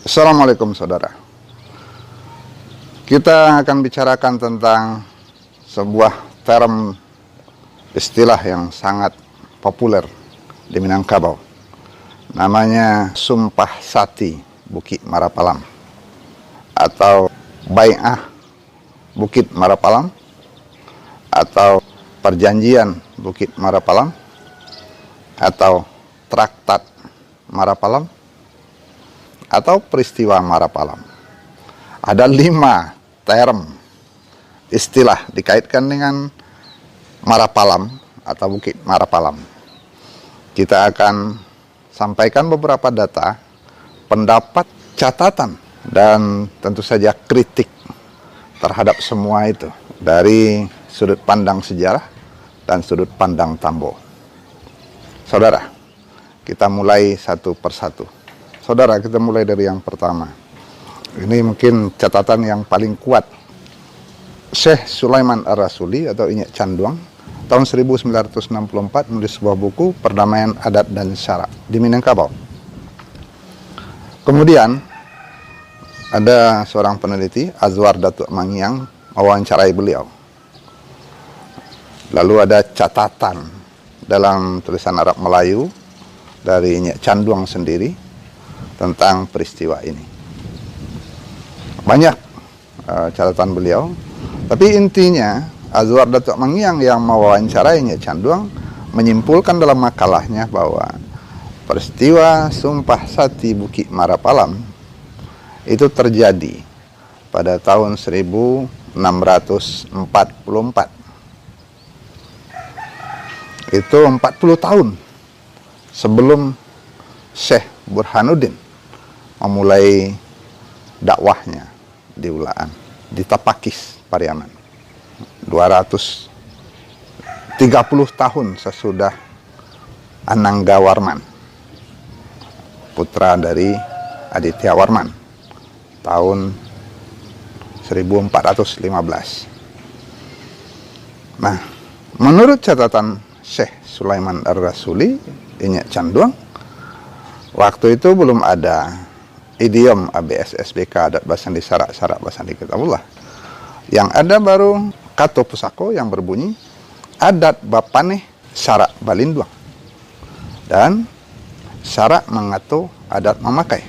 Assalamualaikum saudara. Kita akan bicarakan tentang sebuah term istilah yang sangat populer di Minangkabau. Namanya Sumpah Sati Bukit Marapalam atau Bai'ah Bukit Marapalam atau Perjanjian Bukit Marapalam atau Traktat Marapalam atau peristiwa Marapalam. Ada 5 term istilah dikaitkan dengan Marapalam atau Bukit Marapalam. Kita akan sampaikan beberapa data, pendapat, catatan, dan tentu saja kritik terhadap semua itu dari sudut pandang sejarah dan sudut pandang Tambo. Saudara, kita mulai satu persatu. Saudara, kita mulai dari yang pertama. Ini mungkin catatan yang paling kuat. Syekh Sulaiman Ar-Rasuli atau Inyek Canduang tahun 1964 menulis sebuah buku Perdamaian Adat dan Syarak di Minangkabau. Kemudian ada seorang peneliti, Azwar Datuk Mangyang, mewawancarai beliau. Lalu ada catatan dalam tulisan Arab Melayu dari Inyek Canduang sendiri tentang peristiwa ini. Banyak catatan beliau, tapi intinya Azwar Datuk Mangyang yang mewawancarai Inyek Canduang menyimpulkan dalam makalahnya bahwa peristiwa Sumpah Sati Bukit Marapalam itu terjadi pada tahun 1644. Itu 40 tahun sebelum Syekh Burhanuddin memulai dakwahnya di Ulaan, di Tapakis, Pariaman. 230 tahun sesudah Anangga Warman, putra dari Aditya Warman, tahun 1415. Nah, menurut catatan Syekh Sulaiman Ar-Rasuli, Inyek Canduang, waktu itu belum ada idiom ABS-SBK, adat Basandi Syarak, Syarak Basandi Kitabullah. Yang ada baru kato pusako yang berbunyi adat Bapaneh Syarak Balinduang dan syarak mengato adat memakai.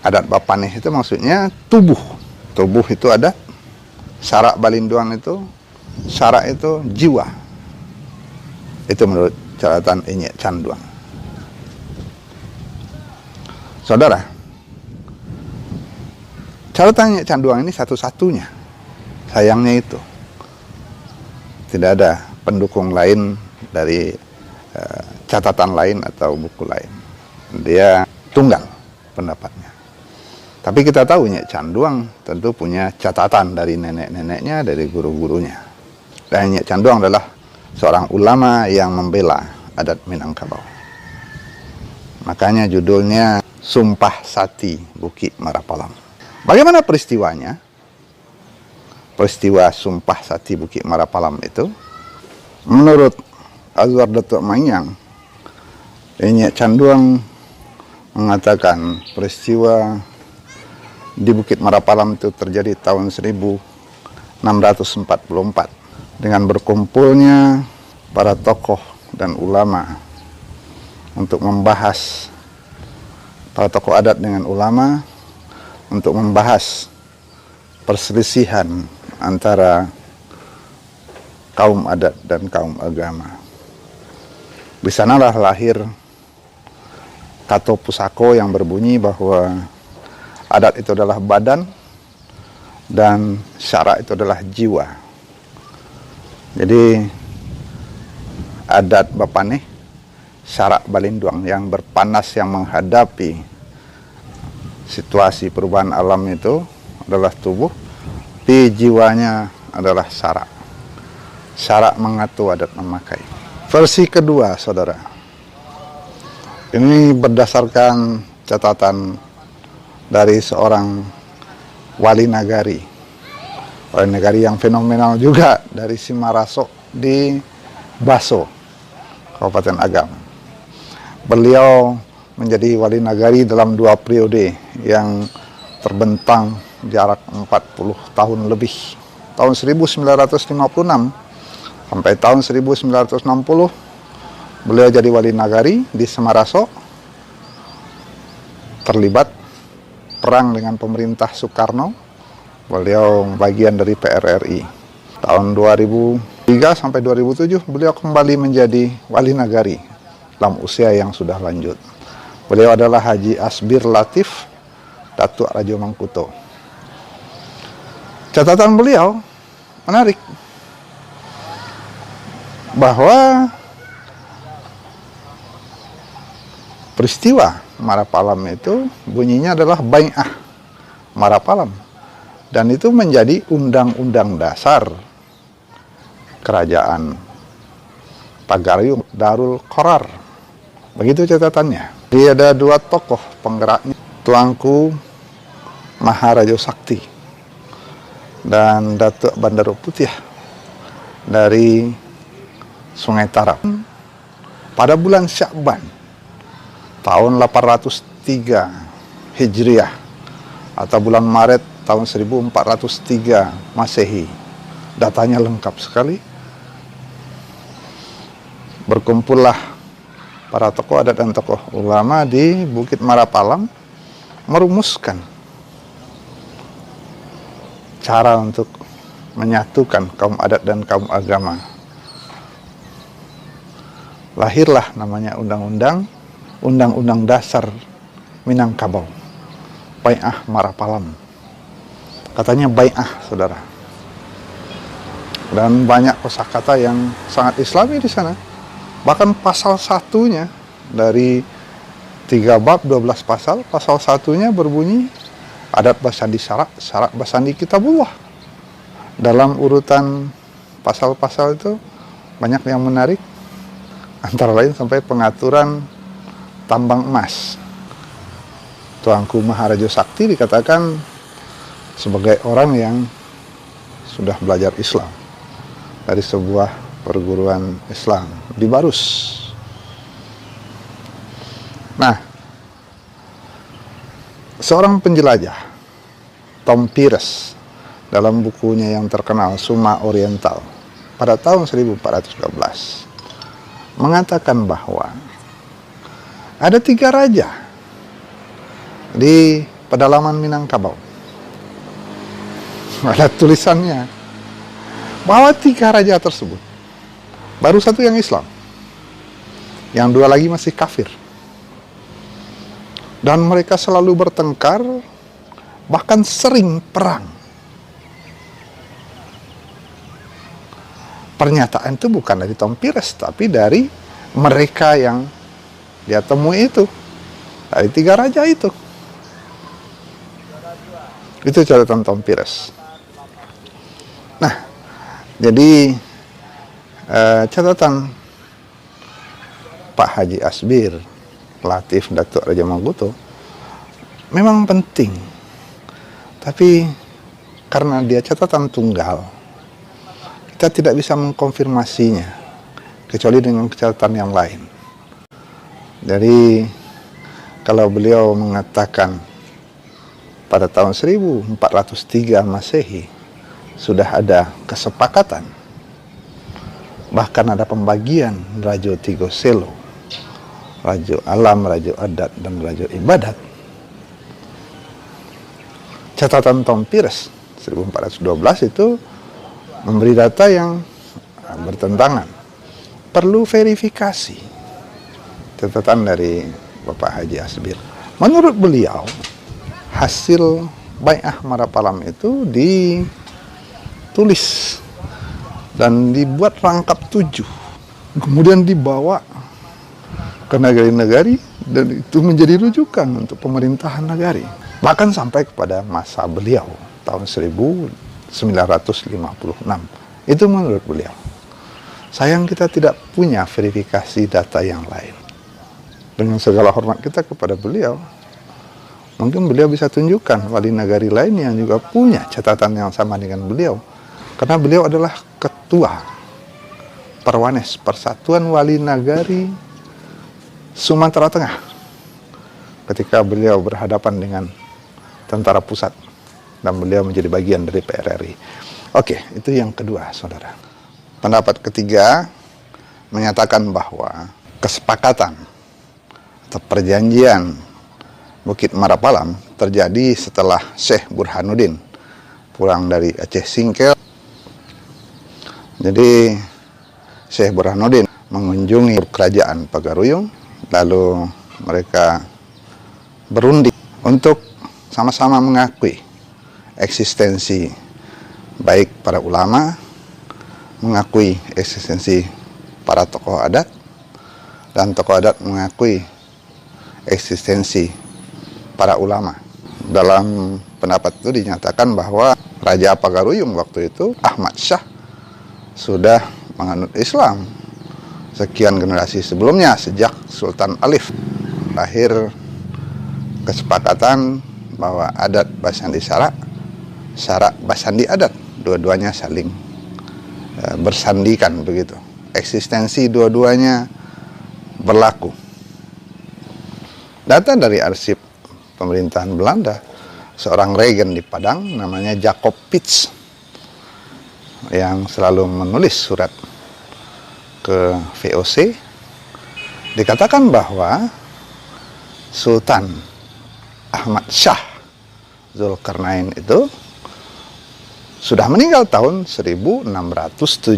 Adat Bapaneh itu maksudnya tubuh. Tubuh itu adat, syarak Balinduang itu, syarak itu jiwa. Itu menurut catatan Inyek Canduang. Saudara, catatan Inyek Canduang ini satu-satunya. Sayangnya itu tidak ada pendukung lain dari catatan lain atau buku lain. Dia tunggal pendapatnya. Tapi kita tahu Inyek Canduang tentu punya catatan dari nenek-neneknya, dari guru-gurunya. Dan Inyek Canduang adalah seorang ulama yang membela adat Minangkabau. Makanya judulnya Sumpah Sati Bukit Marapalam. Bagaimana peristiwanya? Peristiwa Sumpah Sati Bukit Marapalam itu, menurut Azwar Datuk Mangyang, Inyek Canduang mengatakan peristiwa di Bukit Marapalam itu terjadi tahun 1644 dengan berkumpulnya para tokoh dan ulama untuk membahas, para tokoh adat dengan ulama untuk membahas perselisihan antara kaum adat dan kaum agama. Di sanalah lahir kato pusako yang berbunyi bahwa adat itu adalah badan dan syarak itu adalah jiwa. Jadi adat Bapaneh Syarak Balinduang yang berpanas, yang menghadapi situasi perubahan alam itu adalah tubuh, tapi jiwanya adalah syarak. syarat mengatur adat memakai. Versi kedua, saudara, ini berdasarkan catatan dari seorang wali nagari yang fenomenal juga dari Simarasok di Baso, Kabupaten Agam. Beliau menjadi wali nagari dalam 2 periode yang terbentang jarak 40 tahun lebih. Tahun 1956 sampai tahun 1960 beliau jadi wali nagari di Simarasok, terlibat perang dengan pemerintah Soekarno. Beliau bagian dari PRRI. Tahun 2003 sampai 2007 beliau kembali menjadi wali nagari dalam usia yang sudah lanjut. Beliau adalah Haji Asbir Latif Datuk Rajo Mangkuto. Catatan beliau menarik bahwa peristiwa Marapalam itu bunyinya adalah Bai'ah Marapalam, dan itu menjadi undang-undang dasar kerajaan Pagarayu Darul Qorar. Begitu catatannya. Jadi ada 2 tokoh penggeraknya, Tuanku Maharaja Sakti dan Datuk Bandaro Putih dari Sungai Tarap. Pada bulan Syakban tahun 803 Hijriah atau bulan Maret tahun 1403 Masehi, datanya lengkap sekali. Berkumpullah para tokoh adat dan tokoh ulama di Bukit Marapalam merumuskan cara untuk menyatukan kaum adat dan kaum agama. Lahirlah namanya Undang-Undang Dasar Minangkabau, Bai'ah Marapalam. Katanya Bai'ah, saudara. Dan banyak kosakata yang sangat islami di sana. Bahkan pasal 1-nya dari 3 bab 12 pasal, pasal 1-nya berbunyi adat basandi syarak basandi kitabullah. Dalam urutan pasal-pasal itu banyak yang menarik, antara lain sampai pengaturan tambang emas. Tuanku Maharaja Sakti dikatakan sebagai orang yang sudah belajar Islam dari sebuah perguruan Islam di Barus. Nah, seorang penjelajah, Tom Pires, dalam bukunya yang terkenal Suma Oriental pada tahun 1412 mengatakan bahwa ada 3 raja di pedalaman Minangkabau. Ada tulisannya bahwa 3 raja tersebut baru 1 yang Islam, yang 2 lagi masih kafir, dan mereka selalu bertengkar, bahkan sering perang. Pernyataan itu bukan dari Tom Pires, tapi dari mereka yang dia temui itu, dari 3 raja itu. Itu catatan Tom Pires. Nah, jadi catatan Pak Haji Asbir Latif Datuk Raja Mangkuto memang penting, tapi karena dia catatan tunggal, kita tidak bisa mengkonfirmasinya kecuali dengan catatan yang lain. Jadi kalau beliau mengatakan pada tahun 1403 Masehi sudah ada kesepakatan, bahkan ada pembagian Rajo Tigo Selo, Rajo Alam, Rajo Adat, dan Rajo Ibadat. Catatan Tom Pires 1412 itu memberi data yang bertentangan. Perlu verifikasi catatan dari Bapak Haji Asbir. Menurut beliau, hasil Bai'ah Marapalam itu ditulis dan dibuat rangkap 7, kemudian dibawa ke nagari-nagari, dan itu menjadi rujukan untuk pemerintahan nagari, bahkan sampai kepada masa beliau tahun 1956. Itu menurut beliau. Sayang kita tidak punya verifikasi data yang lain. Dengan segala hormat kita kepada beliau, mungkin beliau bisa tunjukkan wali nagari lain yang juga punya catatan yang sama dengan beliau. Karena beliau adalah ketua Perwanes, Persatuan Wali Nagari Sumatera Tengah. Ketika beliau berhadapan dengan tentara pusat dan beliau menjadi bagian dari PRRI. Oke, itu yang kedua, saudara. Pendapat ketiga menyatakan bahwa kesepakatan atau perjanjian Bukit Marapalam terjadi setelah Syekh Burhanuddin pulang dari Aceh Singkel. Jadi Syekh Burhanuddin mengunjungi kerajaan Pagaruyung, lalu mereka berunding untuk sama-sama mengakui eksistensi baik para ulama, mengakui eksistensi para tokoh adat, dan tokoh adat mengakui eksistensi para ulama. Dalam pendapat itu dinyatakan bahwa Raja Pagaruyung waktu itu, Ahmad Syah, sudah menganut Islam sekian generasi sebelumnya, sejak Sultan Alif. Lahir kesepakatan bahwa adat Basandi Sarak, Sarak Basandi adat, dua-duanya saling bersandikan begitu. Eksistensi dua-duanya berlaku. Data dari arsip pemerintahan Belanda, seorang regen di Padang namanya Jacob Pits yang selalu menulis surat ke VOC, dikatakan bahwa Sultan Ahmad Syah Zulkarnain itu sudah meninggal tahun 1674.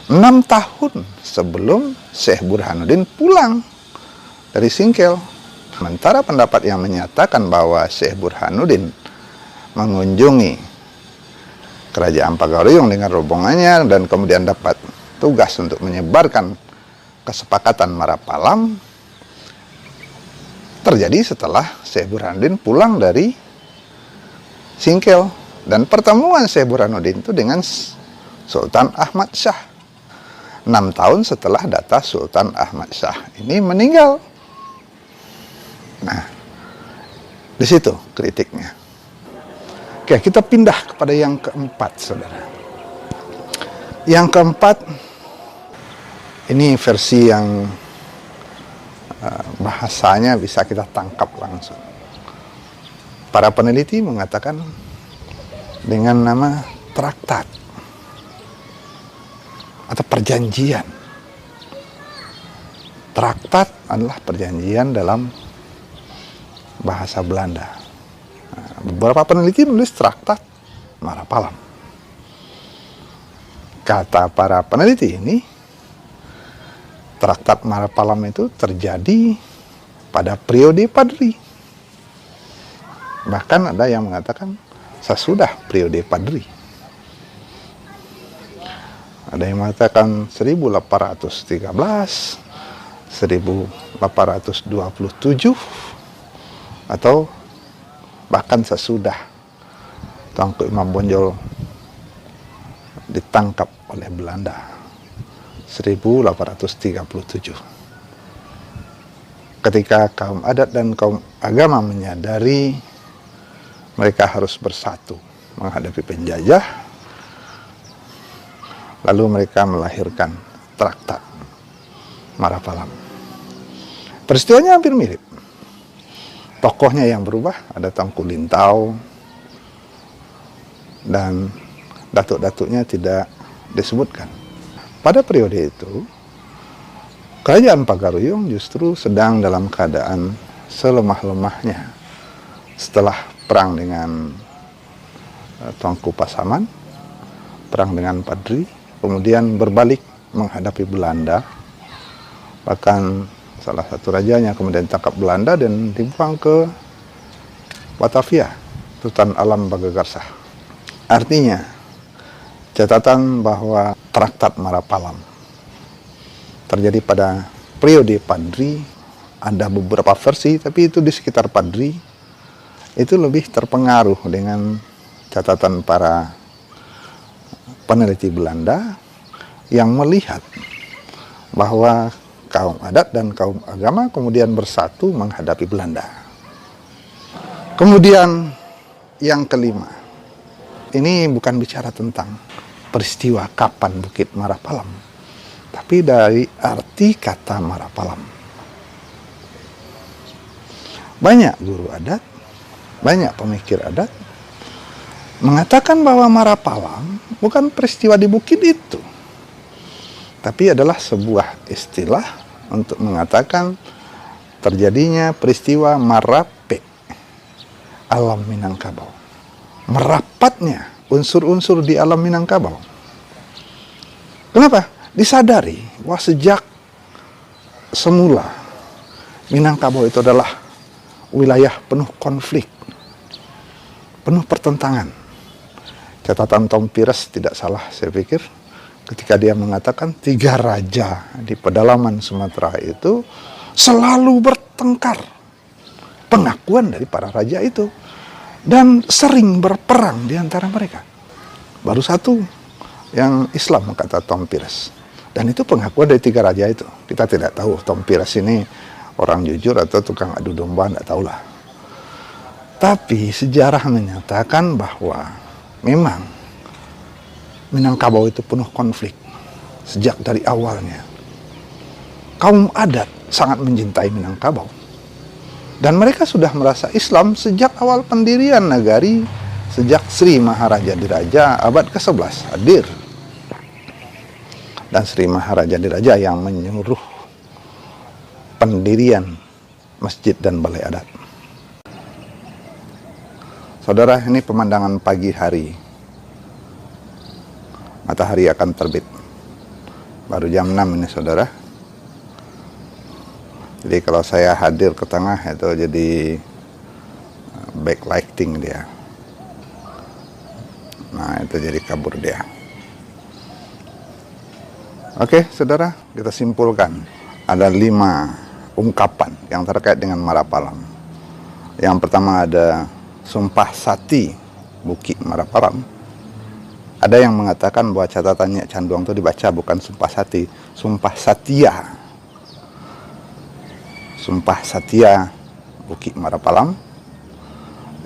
6 tahun sebelum Syekh Burhanuddin pulang dari Singkel. Sementara pendapat yang menyatakan bahwa Syekh Burhanuddin mengunjungi kerajaan Pagaruyung dengan rombongannya dan kemudian dapat tugas untuk menyebarkan kesepakatan Marapalam terjadi setelah Syekh Burhanuddin pulang dari Singkel, dan pertemuan Syekh Burhanuddin itu dengan Sultan Ahmad Syah 6 tahun setelah data Sultan Ahmad Syah ini meninggal. Nah, di situ kritiknya. Oke, kita pindah kepada yang keempat, saudara. Yang keempat, ini versi yang bahasanya bisa kita tangkap langsung. Para peneliti mengatakan dengan nama traktat atau perjanjian. Traktat adalah perjanjian dalam bahasa Belanda. Beberapa peneliti menulis traktat Marapalam. Kata para peneliti ini, traktat Marapalam itu terjadi pada periode Padri. Bahkan ada yang mengatakan sesudah periode Padri. Ada yang mengatakan 1813, 1827, atau bahkan sesudah Tuanku Imam Bonjol ditangkap oleh Belanda 1837. Ketika kaum adat dan kaum agama menyadari mereka harus bersatu menghadapi penjajah, lalu mereka melahirkan traktat Marapalam. Peristiwanya hampir mirip. Tokohnya yang berubah, ada Tengku Lintau, dan datuk-datuknya tidak disebutkan. Pada periode itu, kerajaan Pagaruyung justru sedang dalam keadaan selemah-lemahnya setelah perang dengan Tuanku Pasaman, perang dengan Padri, kemudian berbalik menghadapi Belanda. Bahkan salah satu rajanya kemudian ditangkap Belanda dan dibuang ke Batavia, Hutan Alam Bagagarsa. Artinya, catatan bahwa traktat Marapalam terjadi pada periode Padri, ada beberapa versi, tapi itu di sekitar Padri, itu lebih terpengaruh dengan catatan para peneliti Belanda yang melihat bahwa kaum adat dan kaum agama kemudian bersatu menghadapi Belanda. Kemudian yang kelima, ini bukan bicara tentang peristiwa kapan Bukit Marapalam, tapi dari arti kata Marapalam. Banyak guru adat, banyak pemikir adat mengatakan bahwa Marapalam bukan peristiwa di bukit itu, tapi adalah sebuah istilah untuk mengatakan terjadinya peristiwa marape alam Minangkabau. Merapatnya unsur-unsur di alam Minangkabau. Kenapa? Disadari bahwa sejak semula Minangkabau itu adalah wilayah penuh konflik, penuh pertentangan. Catatan Tom Pires tidak salah, saya pikir, ketika dia mengatakan 3 raja di pedalaman Sumatera itu selalu bertengkar. Pengakuan dari para raja itu. Dan sering berperang di antara mereka. Baru satu yang Islam, kata Tom Pires. Dan itu pengakuan dari 3 raja itu. Kita tidak tahu Tom Pires ini orang jujur atau tukang adu domba, tidak tahulah. Tapi sejarah menyatakan bahwa memang Minangkabau itu penuh konflik sejak dari awalnya. Kaum adat sangat mencintai Minangkabau. Dan mereka sudah merasa Islam sejak awal pendirian nagari, sejak Sri Maharaja Diraja abad ke-11 hadir. Dan Sri Maharaja Diraja yang menyuruh pendirian masjid dan balai adat. Saudara, ini pemandangan pagi hari. Matahari akan terbit. Baru jam 6 ini, saudara. Jadi kalau saya hadir ke tengah itu jadi backlighting dia. Nah, itu jadi kabur dia. Oke, saudara, kita simpulkan. Ada 5 ungkapan yang terkait dengan Marapalam. Yang pertama ada Sumpah Sati Bukit Marapalam. Ada yang mengatakan bahwa catatannya Canduang itu dibaca bukan Sumpah Sati, Sumpah Satya. Sumpah Satya Bukit Marapalam,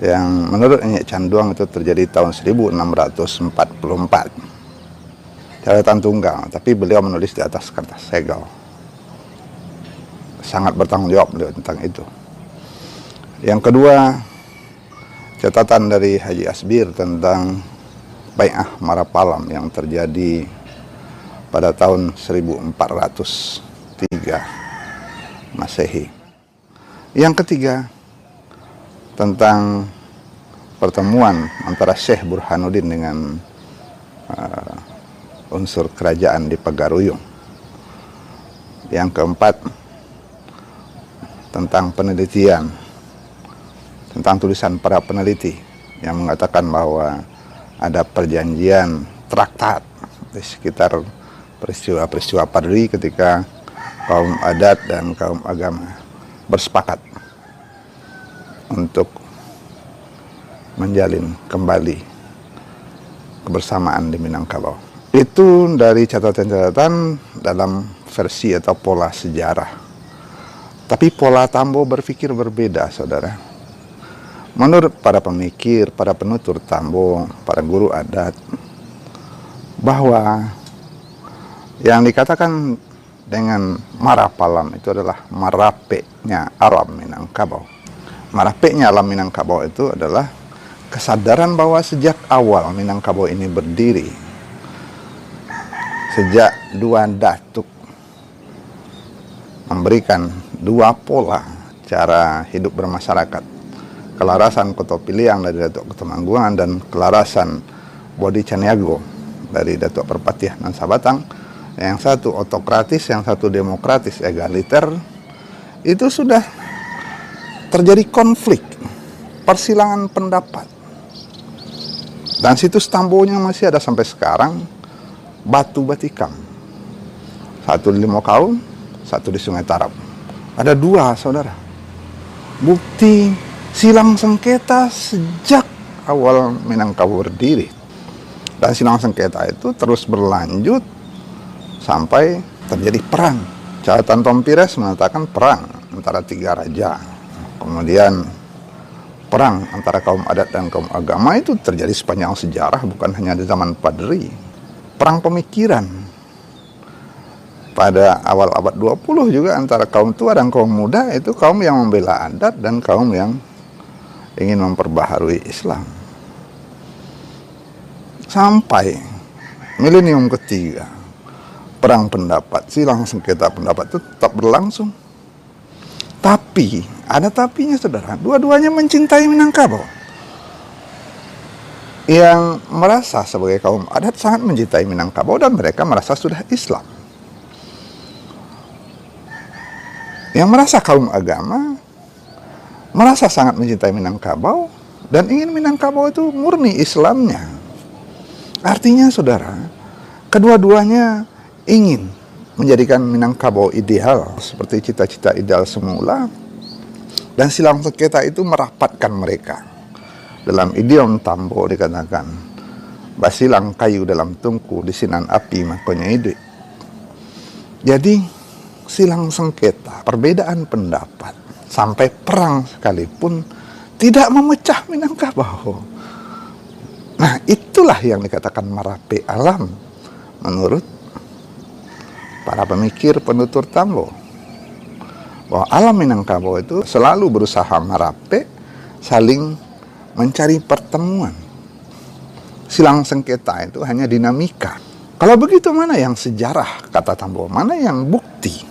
yang menurut Nyek Canduang itu terjadi tahun 1644. Catatan tunggal, tapi beliau menulis di atas kertas segel. Sangat bertanggung jawab beliau tentang itu. Yang kedua, catatan dari Haji Asbir tentang Bai'ah Marapalam yang terjadi pada tahun 1403 Masehi. Yang ketiga, tentang pertemuan antara Syekh Burhanuddin dengan unsur kerajaan di Pagaruyung. Yang keempat, tentang penelitian, tentang tulisan para peneliti yang mengatakan bahwa ada perjanjian traktat di sekitar peristiwa-peristiwa Pardui ketika kaum adat dan kaum agama bersepakat untuk menjalin kembali kebersamaan di Minangkabau. Itu dari catatan-catatan dalam versi atau pola sejarah. Tapi pola Tambo berpikir berbeda, saudara. Menurut para pemikir, para penutur Tambo, para guru adat, bahwa yang dikatakan dengan Marapalam itu adalah marapeknya alam Minangkabau. Marapeknya alam Minangkabau itu adalah kesadaran bahwa sejak awal Minangkabau ini berdiri, sejak 2 datuk memberikan 2 pola cara hidup bermasyarakat, kelarasan Koto Piliang dari Datuk Ketumanggungan dan kelarasan Bodi Caniago dari Datuk Perpatiah dan Sabatang, yang satu otokratis, yang satu demokratis egaliter, itu sudah terjadi konflik, persilangan pendapat. Dan situs Tambonya masih ada sampai sekarang, Batu Batikam. Satu di Limau, satu di Sungai Tarap. Ada 2, saudara. Bukti silang sengketa sejak awal Minangkabau berdiri. Dan silang sengketa itu terus berlanjut sampai terjadi perang. Catatan Tom Pires mengatakan perang antara 3 raja. Kemudian perang antara kaum adat dan kaum agama itu terjadi sepanjang sejarah, bukan hanya di zaman Padri. Perang pemikiran pada awal abad 20 juga antara kaum tua dan kaum muda, itu kaum yang membela adat dan kaum yang ingin memperbaharui Islam. Sampai milenium ketiga, perang pendapat, silang sengketa pendapat itu tetap berlangsung. Tapi, ada tapinya saudara, dua-duanya mencintai Minangkabau. Yang merasa sebagai kaum adat sangat mencintai Minangkabau dan mereka merasa sudah Islam. Yang merasa kaum agama merasa sangat mencintai Minangkabau dan ingin Minangkabau itu murni Islamnya. Artinya saudara, kedua-duanya ingin menjadikan Minangkabau ideal seperti cita-cita ideal semula, dan silang sengketa itu merapatkan mereka. Dalam idiom Tambo dikatakan, basilang kayu dalam tungku disinan api makanya ide. Jadi silang sengketa, perbedaan pendapat sampai perang sekalipun tidak memecah Minangkabau. Nah, itulah yang dikatakan merapi alam menurut para pemikir penutur Tambo. Bahwa alam Minangkabau itu selalu berusaha merapi, saling mencari pertemuan. Silang sengketa itu hanya dinamika. Kalau begitu, mana yang sejarah, kata Tambo, mana yang bukti?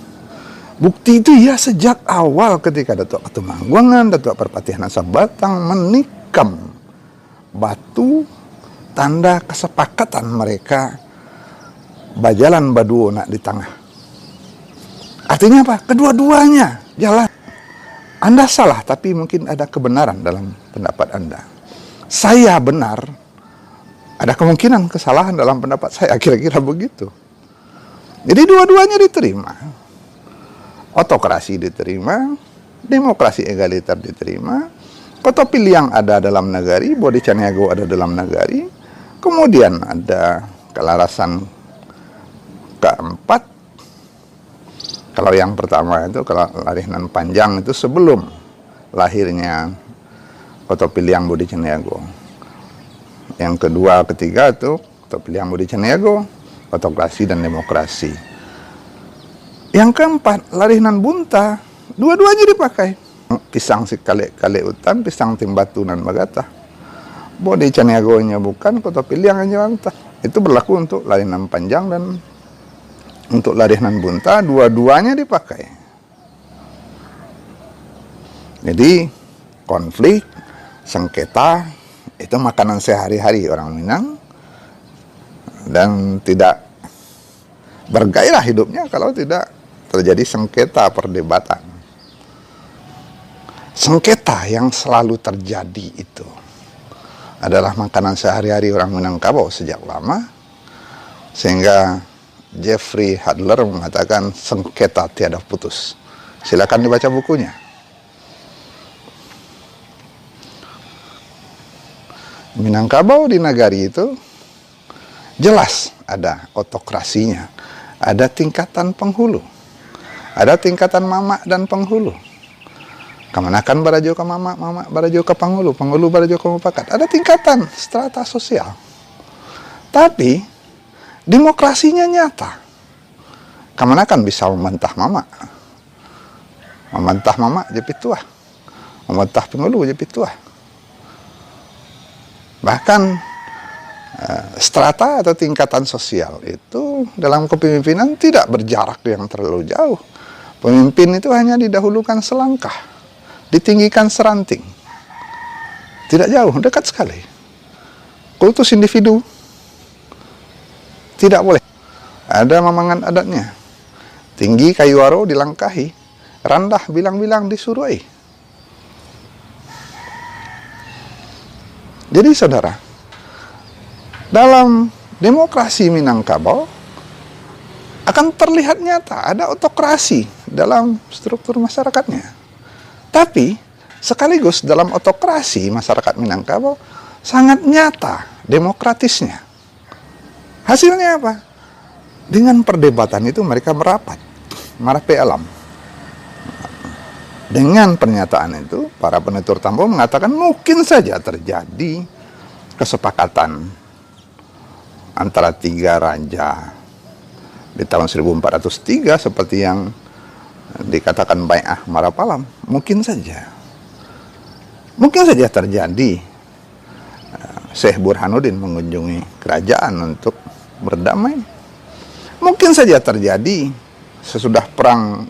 Bukti itu ya sejak awal ketika Datuk Ketumangguangan, Datuk Perpatihan Sabatang menikam batu tanda kesepakatan mereka bajalan baduo nak di tengah. Artinya apa? Kedua-duanya jalan. Anda salah, tapi mungkin ada kebenaran dalam pendapat Anda. Saya benar, ada kemungkinan kesalahan dalam pendapat saya, kira-kira begitu. Jadi dua-duanya diterima. Otokrasi diterima, demokrasi egaliter diterima, Kotopiliang ada dalam negari, Bodi Caniago ada dalam negari. Kemudian ada kelarasan keempat. Kalau yang pertama itu kelarinan panjang itu sebelum lahirnya Kotopiliang Bodi Caniago. Yang kedua, ketiga itu Kotopiliang Bodi Caniago, otokrasi dan demokrasi. Yang keempat, larinan bunta, dua-duanya dipakai. Pisang si kale utan, pisang timbatu nan magata. Bodi Caniago-nya bukan, Kotopiliang-nya bantah. Itu berlaku untuk larinan panjang dan untuk larinan bunta, dua-duanya dipakai. Jadi konflik, sengketa itu makanan sehari-hari orang Minang, dan tidak bergairah hidupnya kalau tidak terjadi sengketa perdebatan. Sengketa yang selalu terjadi itu adalah makanan sehari-hari orang Minangkabau sejak lama, sehingga Jeffrey Hadler mengatakan sengketa tiada putus. Silakan dibaca bukunya. Minangkabau di Nagari itu jelas ada otokrasinya, ada tingkatan penghulu, ada tingkatan mamak dan penghulu. Kamanakan barajo ke mamak, mamak barajo ke penghulu, penghulu barajo ke mufakat. Ada tingkatan strata sosial. Tapi demokrasinya nyata. Kamanakan bisa membantah mamak, membantah mamak jadi pituah, membantah penghulu jadi pituah. Bahkan strata atau tingkatan sosial itu dalam kepemimpinan tidak berjarak yang terlalu jauh. Pemimpin itu hanya didahulukan selangkah, ditinggikan seranting. Tidak jauh, dekat sekali. Kultus individu tidak boleh. Ada mamangan adatnya. Tinggi kayu aro dilangkahi, randah bilang-bilang disuruhi. Jadi saudara, dalam demokrasi Minangkabau akan terlihat nyata ada otokrasi dalam struktur masyarakatnya. Tapi sekaligus dalam otokrasi masyarakat Minangkabau sangat nyata demokratisnya. Hasilnya apa? Dengan perdebatan itu mereka merapi alam. Dengan pernyataan itu, para penutur Tambo mengatakan mungkin saja terjadi kesepakatan antara tiga raja di tahun 1403 seperti yang dikatakan Bai'ah Marapalam. Mungkin saja terjadi. Syekh Burhanuddin mengunjungi kerajaan untuk berdamai. Mungkin saja terjadi sesudah perang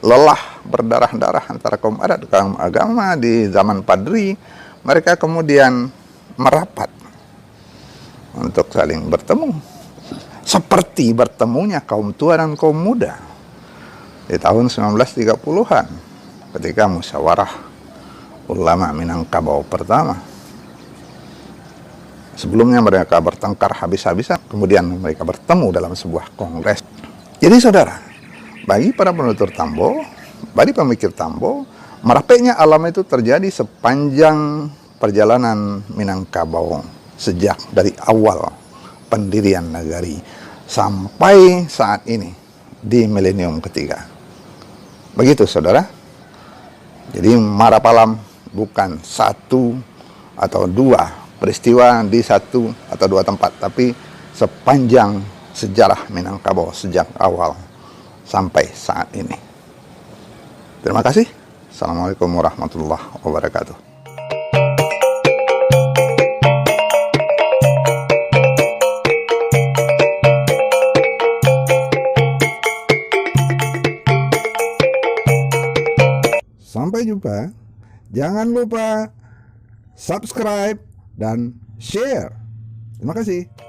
lelah berdarah-darah antara kaum adat dan kaum agama di zaman Padri, mereka kemudian merapat untuk saling bertemu, seperti bertemunya kaum tua dan kaum muda di tahun 1930-an ketika musyawarah ulama Minangkabau pertama. Sebelumnya mereka bertengkar habis-habisan, kemudian mereka bertemu dalam sebuah kongres. Jadi saudara, bagi para penutur Tambo, bagi pemikir Tambo, merapeknya alam itu terjadi sepanjang perjalanan Minangkabau sejak dari awal pendirian negari sampai saat ini di milenium ketiga. Begitu saudara. Jadi Marapalam bukan satu atau dua peristiwa di satu atau dua tempat, tapi sepanjang sejarah Minangkabau sejak awal sampai saat ini. Terima kasih. Assalamualaikum warahmatullahi wabarakatuh. Sampai jumpa. Jangan lupa subscribe dan share. Terima kasih.